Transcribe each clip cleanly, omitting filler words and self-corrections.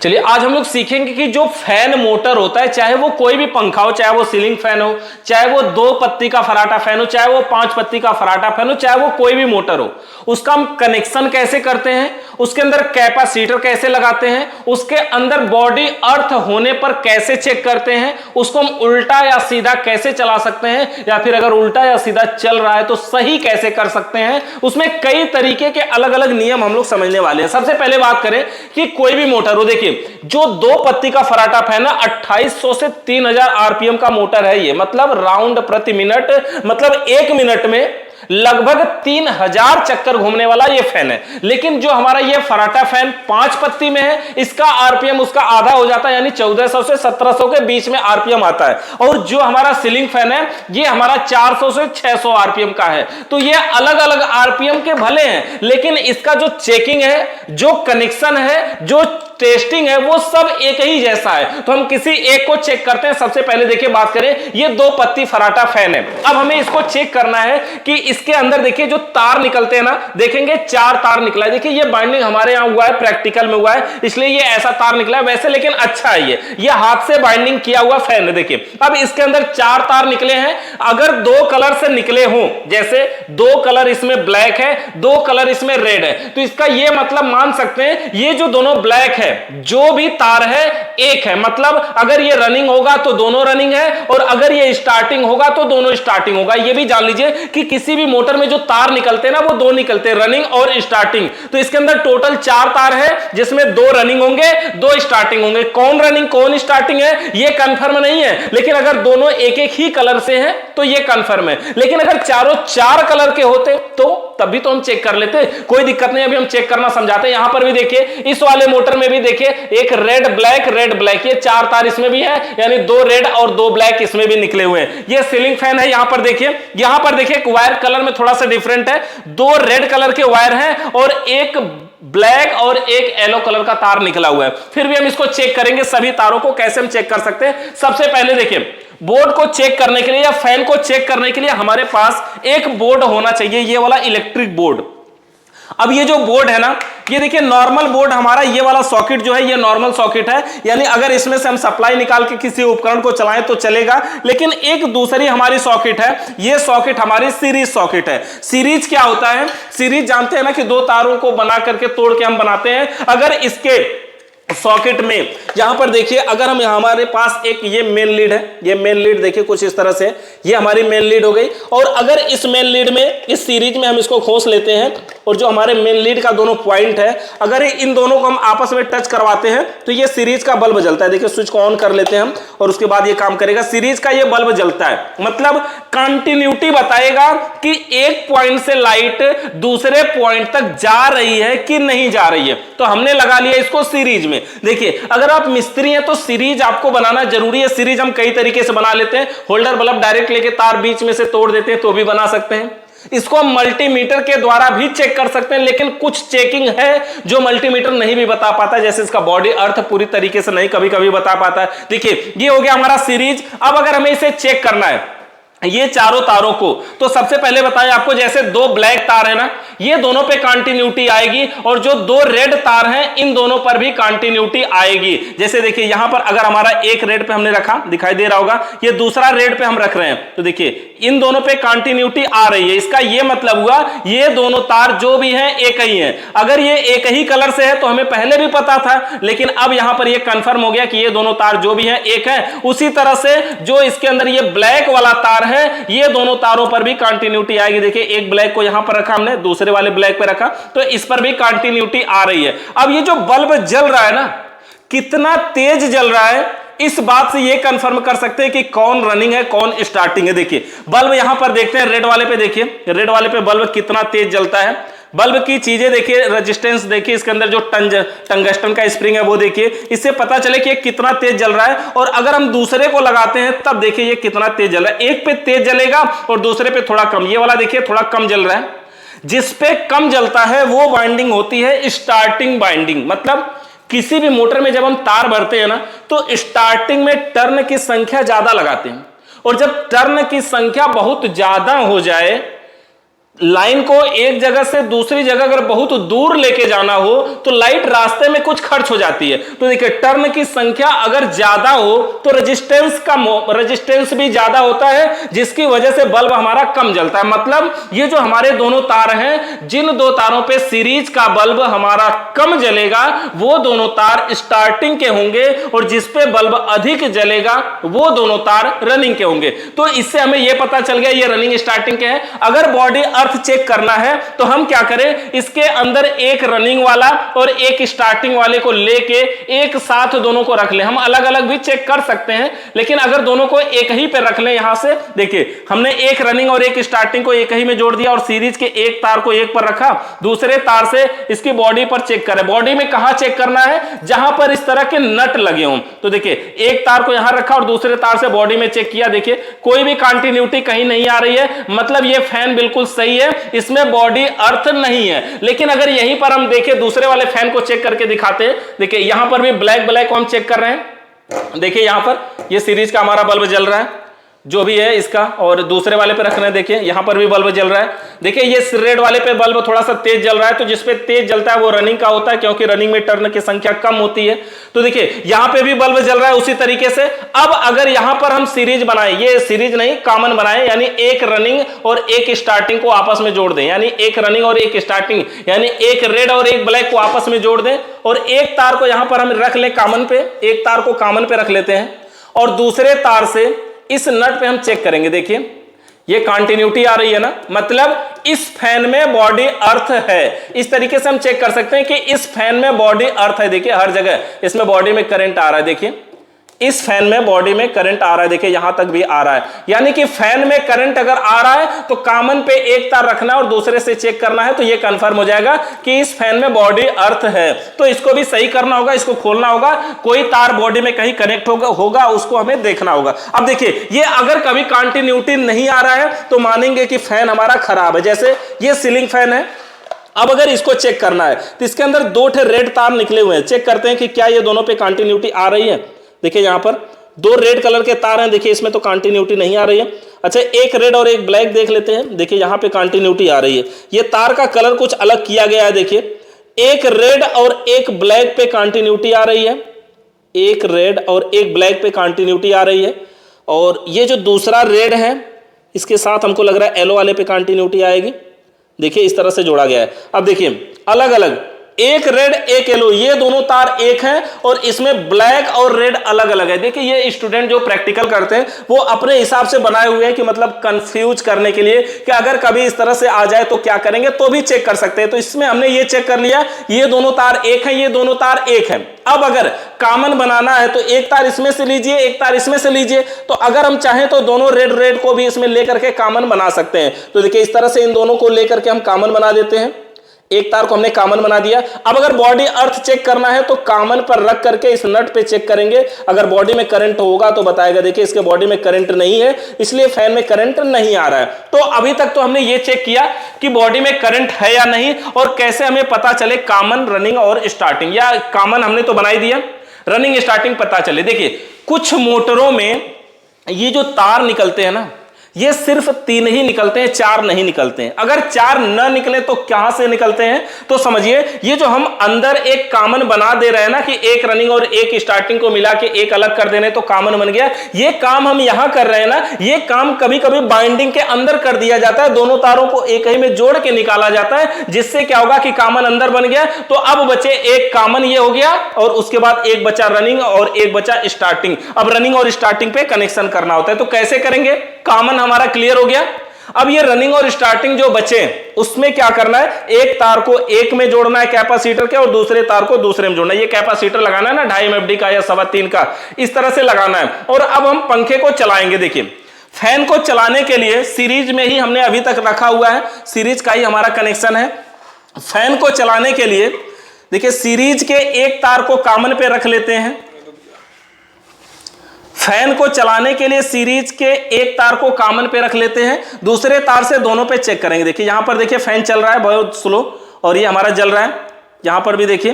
चलिए आज हम लोग सीखेंगे कि जो फैन मोटर होता है, चाहे वो कोई भी पंखा हो, चाहे वो सीलिंग फैन हो, चाहे वो 2 पत्ती का फराटा फैन हो, चाहे वो 5 पत्ती का फराटा फैन हो, चाहे वो कोई भी मोटर हो, उसका हम कनेक्शन कैसे करते हैं, उसके अंदर कैपेसिटर कैसे लगाते हैं, उसके अंदर बॉडी अर्थ होने पर कैसे चेक करते हैं, उसको हम उल्टा या सीधा कैसे चला सकते हैं, या फिर अगर उल्टा या सीधा चल रहा है तो सही कैसे कर सकते हैं। उसमें कई तरीके के अलग अलग नियम हम लोग समझने वाले हैं। सबसे पहले बात करें कि कोई भी मोटर हो, देखिए जो 2 पत्ती का फराटा फैन है 2800 से 3000 आरपीएम का मोटर है, ये मतलब राउंड प्रति मिनट, मतलब 1 मिनट में लगभग 3000 चक्कर घूमने वाला ये फैन है। लेकिन जो हमारा ये फराटा फैन 5 पत्ती में है, इसका आरपीएम उसका आधा हो जाता है, यानी 1400 से 1700 के बीच में आरपीएम आता है। और जो हमारा सीलिंग फैन है ये हमारा 400 से 600 आरपीएम का है। तो ये अलग अलग आरपीएम के भले हैं, लेकिन इसका जो चेकिंग है, जो कनेक्शन है, जो टेस्टिंग है, वो सब एक ही जैसा है। तो हम किसी एक को चेक करते हैं। सबसे पहले देखिए बात करें, ये 2 पत्ती फराटा फैन है। अब हमें इसको चेक करना है कि इसके अंदर देखिए जो तार निकलते हैं ना, देखेंगे 4 तार निकला है। देखिए ये बाइंडिंग हमारे यहां हुआ है, प्रैक्टिकल में हुआ है, इसलिए ये ऐसा तार निकला है वैसे, लेकिन अच्छा है ये हाथ से बाइंडिंग किया हुआ फैन है। देखिए अब इसके अंदर 4 तार निकले हैं। अगर 2 कलर से निकले हों, जैसे 2 कलर इसमें ब्लैक है, 2 कलर इसमें रेड है, तो इसका ये मतलब मान सकते हैं ये जो दोनों ब्लैक है, जो भी तार है एक है। मतलब अगर ये रनिंग होगा तो दोनों रनिंग है, और अगर ये स्टार्टिंग होगा तो दोनों स्टार्टिंग होगा। ये भी जान लीजिए कि किसी भी मोटर में जो तार निकलते हैं ना, वो 2 निकलते हैं, रनिंग और स्टार्टिंग। तो इसके अंदर टोटल 4 तार है, जिसमें 2 रनिंग होंगे, 2 स्टार्टिंग होंगे। कौन रनिंग कौन स्टार्टिंग है ये कंफर्म नहीं है, लेकिन अगर दोनों एक एक ही कलर से हैं तो ये कंफर्म है। लेकिन अगर चारों 4 कलर के होते तो तभी तो हम चेक कर लेते, कोई दिक्कत नहीं। अभी हम चेक करना समझाते हैं। यहां पर भी देखिए, इस वाले मोटर में भी देखिए एक रेड ब्लैक, ये 4 तार इसमें भी है, यानी 2 रेड और 2 ब्लैक इसमें भी निकले हुए हैं। ये सीलिंग फैन है। यहां पर देखिए एक वायर कलर में थोड़ा सा डिफरेंट है, 2 रेड कलर के वायर हैं और एक ब्लैक और एक येलो कलर का तार निकला हुआ है। फिर भी हम इसको चेक करेंगे, सभी तारों को कैसे हम चेक कर सकते हैं। सबसे पहले देखिए, बोर्ड को चेक करने के लिए या फैन को चेक करने के लिए हमारे पास एक बोर्ड होना चाहिए, ये वाला इलेक्ट्रिक बोर्ड। अब ये जो बोर्ड है ना, ये देखिए नॉर्मल बोर्ड हमारा, ये वाला सॉकेट जो है ये नॉर्मल सॉकेट है, यानी अगर इसमें से हम सप्लाई निकाल के किसी उपकरण को चलाएं तो चलेगा। लेकिन एक दूसरी हमारी सॉकेट है, ये सॉकेट हमारी सीरीज सॉकेट है। सीरीज क्या होता है? सीरीज जानते हैं ना कि 2 तारों को बना करके तोड़ के हम बनाते हैं। अगर इसके सॉकेट में यहां पर देखिए, अगर हम हमारे पास एक ये मेन लीड है, ये मेन लीड देखिए कुछ इस तरह से, ये हमारी मेन लीड हो गई। और अगर इस मेन लीड में, इस सीरीज में हम इसको खोस लेते हैं, और जो हमारे मेन लीड का दोनों पॉइंट है, अगर इन दोनों को हम आपस में टच करवाते हैं तो ये सीरीज का बल्ब जलता है। देखिए स्विच को ऑन कर लेते हैं हम, और उसके बाद ये काम करेगा, सीरीज का ये बल्ब जलता है। मतलब कंटिन्यूटी बताएगा कि एक पॉइंट से लाइट दूसरे पॉइंट तक जा रही है कि नहीं जा रही है। तो हमने लगा लिया इसको सीरीज में। देखिए अगर आप मिस्त्री हैं तो सीरीज आपको बनाना जरूरी है। सीरीज हम कई तरीके से बना लेते हैं, होल्डर बल्ब डायरेक्ट लेके तार बीच में से तोड़ देते हैं तो भी बना सकते हैं। इसको हम मल्टीमीटर के द्वारा भी चेक कर सकते हैं, लेकिन कुछ चेकिंग है जो मल्टीमीटर नहीं भी बता पाता, जैसे इसका बॉडी अर्थ पूरी तरीके से नहीं कभी कभी बता पाता है। देखिए ये हो गया हमारा सीरीज। अब अगर हमें इसे चेक करना है ये चारों तारों को, तो सबसे पहले बताया आपको, जैसे 2 ब्लैक तार है ना, ये दोनों पे कंटिन्यूटी आएगी, और जो 2 रेड तार हैं इन दोनों पर भी कंटिन्यूटी आएगी। जैसे देखिए यहां पर अगर हमारा एक रेड पे हमने रखा, दिखाई दे रहा होगा, ये दूसरा रेड पे हम रख रहे हैं, तो देखिए इन दोनों पे कंटिन्यूटी आ रही है। इसका ये मतलब हुआ ये दोनों तार जो भी हैं एक ही हैं। अगर ये एक ही कलर से है तो हमें पहले भी पता था, लेकिन अब यहां पर ये कंफर्म हो गया कि ये दोनों तार जो भी हैं एक है। उसी तरह से जो इसके अंदर ये ब्लैक वाला तार है, ये दोनों तारों पर भी कंटिन्यूटी आएगी। देखिए एक ब्लैक को यहां पर रखा हमने, दूसरे वाले ब्लैक पे रखा, तो इस पर भी कंटिन्यूटी आ रही है। अब ये जो बल्ब जल रहा है ना, कितना तेज जल रहा है, इस बात से ये कंफर्म कर सकते हैं कि कौन रनिंग है कौन स्टार्टिंग है। देखिए बल्ब यहां पर देखते हैं, रेड वाले पे देखिए, रेड वाले पे बल्ब कितना तेज जलता है। बल्ब की चीजें देखिए, रेजिस्टेंस देखिए, इसके अंदर जो टंगस्टन का स्प्रिंग है वो देखिए, इससे पता चले कि ये कितना तेज जल रहा है। और अगर हम दूसरे को लगाते हैं तब देखिए ये कितना तेज जल रहा है। एक पे तेज जलेगा और दूसरे पे थोड़ा कम। ये वाला देखिए थोड़ा कम जल रहा है। जिस पे कम जलता है वो बाइंडिंग होती है स्टार्टिंग बाइंडिंग। मतलब किसी भी मोटर में जब हम तार भरते हैं ना, तो स्टार्टिंग में टर्न की संख्या ज्यादा लगाते हैं, और जब टर्न की संख्या बहुत ज्यादा हो जाए लाइन को एक जगह से दूसरी जगह अगर बहुत दूर लेके जाना हो तो लाइट रास्ते में कुछ खर्च हो जाती है। तो देखिए टर्न की संख्या अगर ज्यादा हो तो रेजिस्टेंस भी ज्यादा होता है, जिसकी वजह से बल्ब हमारा कम जलता है। मतलब ये जो हमारे दोनों तार हैं, जिन दो तारों पे सीरीज का बल्ब हमारा कम जलेगा वो दोनों तार स्टार्टिंग के होंगे, और जिस पे बल्ब अधिक जलेगा वो दोनों तार रनिंग के होंगे। तो इससे हमें यह पता चल गया ये रनिंग स्टार्टिंग के हैं। अगर बॉडी चेक करना है तो हम क्या करें, इसके अंदर एक रनिंग वाला और एक स्टार्टिंग वाले को लेके एक साथ दोनों को रख लें। हम अलग अलग भी चेक कर सकते हैं, लेकिन अगर दोनों को एक ही पे रख लें, यहां से देखिए हमने एक रनिंग और एक स्टार्टिंग को एक ही में जोड़ दिया और सीरीज के एक तार को एक पर रखा, दूसरे तार से इसकी बॉडी पर चेक करें। बॉडी में कहां चेक करना है, जहां पर इस तरह के नट लगे हों। तो देखिए एक तार को यहां रखा और दूसरे तार से बॉडी में चेक किया, देखिए कोई भी कंटिन्यूटी कहीं नहीं आ रही है, मतलब ये फैन बिल्कुल सही है, इसमें बॉडी अर्थ नहीं है। लेकिन अगर यहीं पर हम देखें, दूसरे वाले फैन को चेक करके दिखाते हैं, देखिए यहां पर भी ब्लैक को हम चेक कर रहे हैं। देखिए यहां पर ये सीरीज का हमारा बल्ब जल रहा है जो भी है इसका, और दूसरे वाले पे रख रहे हैं, देखिए यहां पर भी बल्ब जल रहा है। देखिए ये रेड वाले पे बल्ब थोड़ा सा तेज जल रहा है, तो जिस पे तेज जलता है वो रनिंग का होता है, क्योंकि रनिंग में टर्न की संख्या कम होती है। तो देखिए यहां पे भी बल्ब जल रहा है उसी तरीके से। अब अगर यहां पर हम सीरीज बनाए, ये सीरीज नहीं कॉमन बनाए, यानी एक रनिंग और एक स्टार्टिंग को आपस में जोड़ दें, यानी एक रनिंग और एक स्टार्टिंग, यानी एक रेड और एक ब्लैक को आपस में जोड़ दें, और एक तार को यहां पर हम रख लें कॉमन पे, एक तार को कॉमन पे रख लेते हैं, और दूसरे तार से इस नट पे हम चेक करेंगे। देखिए ये कंटिन्यूटी आ रही है ना, मतलब इस फैन में बॉडी अर्थ है। इस तरीके से हम चेक कर सकते हैं कि इस फैन में बॉडी अर्थ है। देखिए हर जगह इसमें बॉडी में करंट आ रहा है, देखिए इस फैन में बॉडी में करंट आ रहा है, देखिए यहां तक भी आ रहा है। यानी कि फैन में करंट अगर आ रहा है तो कॉमन पे एक तार रखना है और दूसरे से चेक करना है, तो ये कंफर्म हो जाएगा कि इस फैन में बॉडी अर्थ है। तो इसको भी सही करना होगा, इसको खोलना होगा, कोई तार बॉडी में कहीं कनेक्ट होगा उसको हमें देखना होगा। अब देखिए ये अगर कभी कंटिन्यूटी नहीं आ रहा है तो मानेंगे कि फैन हमारा खराब है। जैसे ये सीलिंग फैन है, अब अगर इसको चेक करना है तो इसके अंदर दो रेड तार निकले हुए हैं, चेक करते हैं कि क्या ये दोनों पे कंटिन्यूटी आ रही है। देखिए यहां पर दो रेड कलर के तार हैं, देखिए इसमें तो कंटिन्यूटी नहीं आ रही है। अच्छा एक रेड और एक ब्लैक देख लेते हैं, देखिए यहां पे कंटिन्यूटी आ रही है। ये तार का कलर कुछ अलग किया गया है, देखिए एक रेड और एक ब्लैक पे कंटिन्यूटी आ रही है, एक रेड और एक ब्लैक पे कंटिन्यूटी आ रही है, और ये जो दूसरा रेड है इसके साथ हमको लग रहा है येलो वाले पे कंटिन्यूटी आएगी। देखिए इस तरह से जोड़ा गया है। अब देखिए अलग अलग, एक रेड एक येलो, ये दोनों तार एक हैं और इसमें ब्लैक और रेड अलग अलग है। देखिए ये स्टूडेंट जो प्रैक्टिकल करते हैं वो अपने हिसाब से बनाए हुए हैं कि मतलब कंफ्यूज करने के लिए कि अगर कभी इस तरह से आ जाए तो क्या करेंगे, तो भी चेक कर सकते हैं। तो इसमें हमने ये चेक कर लिया ये दोनों तार एक हैं, ये दोनों तार एक हैं। अब अगर कॉमन बनाना है तो एक तार इसमें से लीजिए, एक तार इसमें से लीजिए। तो अगर हम चाहें तो दोनों रेड को भी इसमें लेकर के कॉमन बना सकते हैं। तो देखिए इस तरह से इन दोनों को लेकर के हम कॉमन बना देते हैं, एक तार को हमने कॉमन बना दिया। अब अगर बॉडी अर्थ चेक करना है तो कॉमन पर रख करके इस नट पे चेक करेंगे, अगर बॉडी में करंट होगा तो बताएगा। देखिए इसके बॉडी में करंट नहीं है, इसलिए फैन में करंट नहीं आ रहा है। तो अभी तक तो हमने ये चेक किया कि बॉडी में करंट है या नहीं, और कैसे हमें पता चले कॉमन, रनिंग और स्टार्टिंग। या कॉमन हमने तो बना ही दिया, रनिंग स्टार्टिंग पता चले। देखिए कुछ मोटरों में ये जो तार निकलते हैं ना, ये सिर्फ 3 ही निकलते हैं, 4 नहीं निकलते हैं। अगर 4 न निकले तो कहां से निकलते हैं, तो समझिए ये जो हम अंदर एक कॉमन बना दे रहे हैं ना, कि एक रनिंग और एक स्टार्टिंग को मिला के एक अलग कर देने तो कॉमन बन गया। ये काम हम यहां कर रहे हैं ना, ये काम कभी कभी बाइंडिंग के अंदर कर दिया जाता है, दोनों तारों को एक ही में जोड़ के निकाला जाता है, जिससे क्या होगा कि कॉमन अंदर बन गया। तो अब बचे एक कॉमन, ये हो गया, और उसके बाद एक बचा रनिंग और एक बचा स्टार्टिंग। अब रनिंग और स्टार्टिंग पे कनेक्शन करना होता है, तो कैसे करेंगे, कॉमन हमारा क्लियर हो गया। अब ये रनिंग और स्टार्टिंग जो बचे उसमें क्या करना है, एक तार को एक में जोड़ना है कैपेसिटर के, और दूसरे तार को दूसरे में जोड़ना है। ये कैपेसिटर लगाना है ना 2.5 MFD का या 3.25 का, इस तरह से लगाना है। और अब हम पंखे को चलाएंगे। देखिए फैन को चलाने के लिए सीरीज में ही हमने अभी तक रखा हुआ है, सीरीज का ही हमारा कनेक्शन है। फैन को चलाने के लिए देखिए सीरीज के एक तार को कॉमन पे रख लेते हैं। फैन को चलाने के लिए सीरीज के एक तार को कॉमन पे रख लेते हैं, दूसरे तार से दोनों पे चेक करेंगे। देखिए यहां पर देखिए फैन चल रहा है बहुत स्लो, और ये हमारा जल रहा है। यहां पर भी देखिए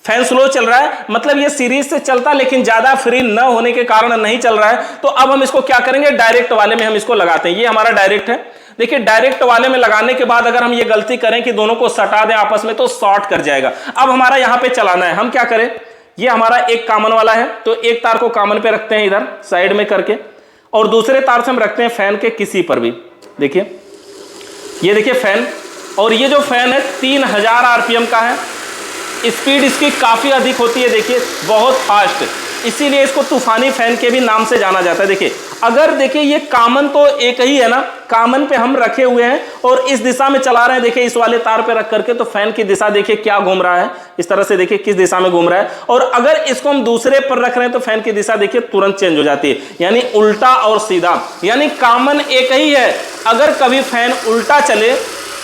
फैन स्लो चल रहा है, मतलब ये सीरीज से चलता लेकिन ज्यादा फ्री न होने के कारण नहीं चल रहा है। तो अब हम इसको क्या करेंगे, डायरेक्ट वाले में हम इसको लगाते हैं। ये हमारा डायरेक्ट है। देखिए डायरेक्ट वाले में लगाने के बाद अगर हम ये गलती करें कि दोनों को सटा दें आपस में तो शॉर्ट कर जाएगा। अब हमारा यहां पे चलाना है, हम क्या करें, ये हमारा एक कॉमन वाला है तो एक तार को कॉमन पे रखते हैं इधर साइड में करके, और दूसरे तार से हम रखते हैं फैन के किसी पर भी। देखिए ये देखिए फैन, और ये जो फैन है 3000 आरपीएम का है, स्पीड इसकी काफ़ी अधिक होती है, देखिए बहुत फास्ट, इसीलिए इसको तूफानी फैन के भी नाम से जाना जाता है। देखिए अगर देखिए ये कॉमन तो एक ही है ना, कॉमन पे हम रखे हुए हैं और इस दिशा में चला रहे हैं, देखिए इस वाले तार पे रख करके, तो फैन की दिशा देखिए क्या घूम रहा है, इस तरह से देखिए किस दिशा में घूम रहा है। और अगर इसको हम दूसरे पर रख रहे हैं तो फैन की दिशा देखिए तुरंत चेंज हो जाती है, यानी उल्टा और सीधा, यानी कॉमन एक ही है। अगर कभी फैन उल्टा चले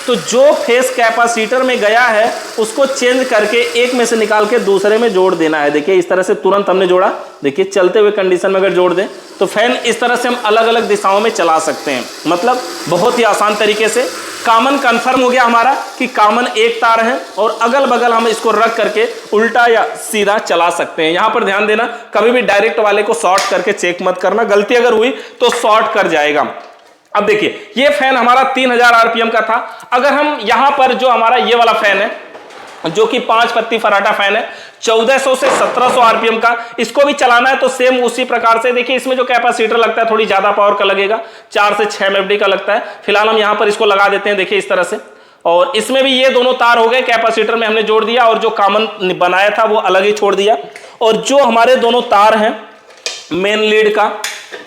तो जो फेस कैपेसिटर में गया है उसको चेंज करके एक में से निकाल के दूसरे में जोड़ देना है। देखिए इस तरह से तुरंत हमने जोड़ा, देखिए चलते हुए कंडीशन में अगर जोड़ दें तो फैन इस तरह से हम अलग अलग दिशाओं में चला सकते हैं, मतलब बहुत ही आसान तरीके से। कॉमन कंफर्म हो गया हमारा कि कॉमन एक तार है और अगल बगल हम इसको रख करके उल्टा या सीधा चला सकते हैं। यहां पर ध्यान देना, कभी भी डायरेक्ट वाले को शॉर्ट करके चेक मत करना, गलती अगर हुई तो शॉर्ट कर जाएगा। अब देखिए ये फैन हमारा 3000 आरपीएम का था। अगर हम यहां पर जो हमारा ये वाला फैन है जो कि 5 पत्ती फराटा फैन है 1400 से 1700 आरपीएम का, इसको भी चलाना है तो सेम उसी प्रकार से। देखिए इसमें जो कैपेसिटर लगता है थोड़ी ज्यादा पावर का लगेगा, 4 से 6 एमएफडी का लगता है। फिलहाल हम यहां पर इसको लगा देते हैं, देखिए इस तरह से, और इसमें भी ये दोनों तार हो गए, कैपेसिटर में हमने जोड़ दिया और जो कॉमन बनाया था वो अलग ही छोड़ दिया। और जो हमारे दोनों तार हैं मेन लीड का,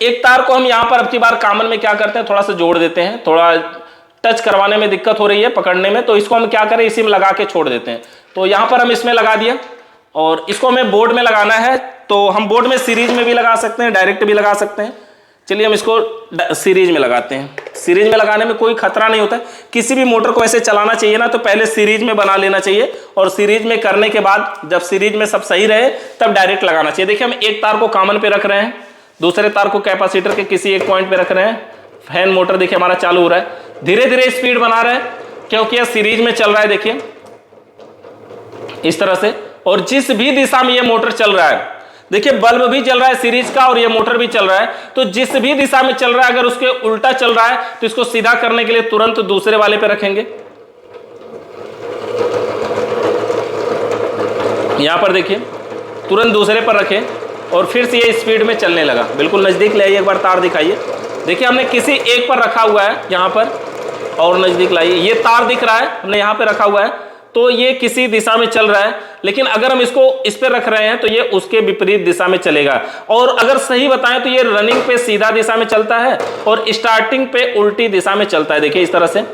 एक तार को हम यहां पर अब की बार कॉमन में क्या करते हैं, थोड़ा सा जोड़ देते हैं, थोड़ा टच करवाने में दिक्कत हो रही है पकड़ने में, तो इसको हम क्या करें इसी में लगा के छोड़ देते हैं। तो यहां पर हम इसमें लगा दिया और इसको हमें बोर्ड में लगाना है, तो हम बोर्ड में सीरीज में भी लगा सकते हैं, डायरेक्ट भी लगा सकते हैं। चलिए हम इसको सीरीज में लगाते हैं। सीरीज में लगाने में कोई खतरा नहीं होता है, किसी भी मोटर को ऐसे चलाना चाहिए ना तो पहले सीरीज में बना लेना चाहिए, और सीरीज में करने के बाद जब सीरीज में सब सही रहे तब डायरेक्ट लगाना चाहिए। देखिए हम एक तार को कॉमन पे रख रहे हैं, दूसरे तार को कैपेसिटर के किसी एक पॉइंट पे रख रहे हैं, फैन मोटर देखिए हमारा चालू हो रहा है, धीरे धीरे स्पीड बना रहे हैं क्योंकि यह सीरीज में चल रहा है। देखिए इस तरह से, और जिस भी दिशा में ये मोटर चल रहा है, देखिए बल्ब भी चल रहा है सीरीज का और ये मोटर भी चल रहा है, तो जिस भी दिशा में चल रहा है अगर उसके उल्टा चल रहा है तो इसको सीधा करने के लिए तुरंत दूसरे वाले पे रखेंगे। यहां पर देखिए तुरंत दूसरे पर रखें और फिर से ये स्पीड में चलने लगा। बिल्कुल नजदीक ले आइए, एक बार तार दिखाइए। देखिए हमने किसी एक पर रखा हुआ है यहां पर, और नजदीक लाइए, ये तार दिख रहा है हमने यहां पे रखा हुआ है, तो ये किसी दिशा में चल रहा है, लेकिन अगर हम इसको इस पे रख रहे हैं तो ये उसके विपरीत दिशा में चलेगा। और अगर सही बताएं तो ये रनिंग पे सीधा दिशा में चलता है और स्टार्टिंग पे उल्टी दिशा में चलता है। देखिए इस तरह से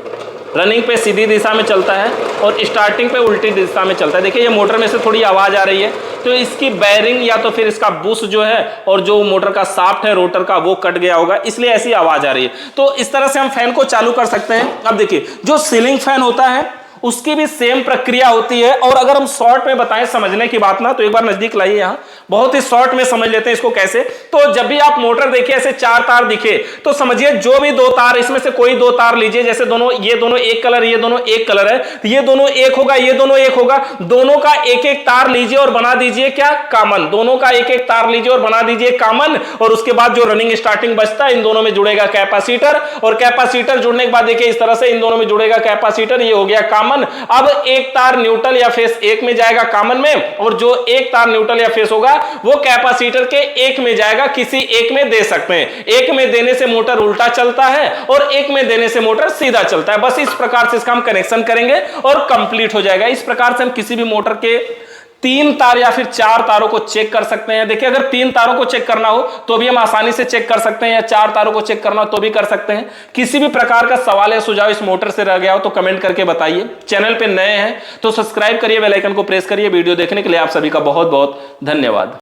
रनिंग पे सीधी दिशा में चलता है और स्टार्टिंग पे उल्टी दिशा में चलता है। देखिए ये मोटर में से थोड़ी आवाज आ रही है, तो इसकी बैरिंग या तो फिर इसका बुश जो है और जो मोटर का शाफ्ट है रोटर का वो कट गया होगा, इसलिए ऐसी आवाज आ रही है। तो इस तरह से हम फैन को चालू कर सकते हैं। अब देखिए जो सीलिंग फैन होता है उसकी भी सेम प्रक्रिया होती है, और अगर हम शॉर्ट में बताएं समझने की बात ना, तो एक बार नजदीक लाइए, यहां बहुत ही शॉर्ट में समझ लेते हैं इसको कैसे। तो जब भी आप मोटर देखिए ऐसे 4 तार दिखे तो समझिए जो भी 2 तार, इसमें से कोई 2 तार लीजिए, जैसे दोनों ये दोनों एक कलर, ये दोनों एक कलर है, ये दोनों एक होगा, ये दोनों एक होगा, दोनों का एक एक तार लीजिए और बना दीजिए क्या, कॉमन। दोनों का एक एक तार लीजिए और बना दीजिए कॉमन, और उसके बाद जो रनिंग स्टार्टिंग बचता है इन दोनों में जुड़ेगा कैपेसिटर, और कैपेसिटर जुड़ने के बाद देखिए इस तरह से इन दोनों में जुड़ेगा कैपेसिटर, ये हो गया कॉमन। अब एक तार न्यूट्रल या फेस एक में जाएगा कॉमन में, और जो एक तार न्यूट्रल या फेस होगा वो कैपेसिटर के एक में जाएगा, किसी एक में दे सकते हैं। एक में देने से मोटर उल्टा चलता है और एक में देने से मोटर सीधा चलता है। बस इस प्रकार से इसका हम कनेक्शन करेंगे और कंप्लीट हो जाएगा। इस प्रकार से हम किसी भी मोटर के 3 तार या फिर 4 तारों को चेक कर सकते हैं। देखिए अगर 3 तारों को चेक करना हो तो भी हम आसानी से चेक कर सकते हैं, या 4 तारों को चेक करना हो तो भी कर सकते हैं। किसी भी प्रकार का सवाल या सुझाव इस मोटर से रह गया हो तो कमेंट करके बताइए। चैनल पे नए हैं तो सब्सक्राइब करिए, बेल आइकन को प्रेस करिए। वीडियो देखने के लिए आप सभी का बहुत बहुत धन्यवाद।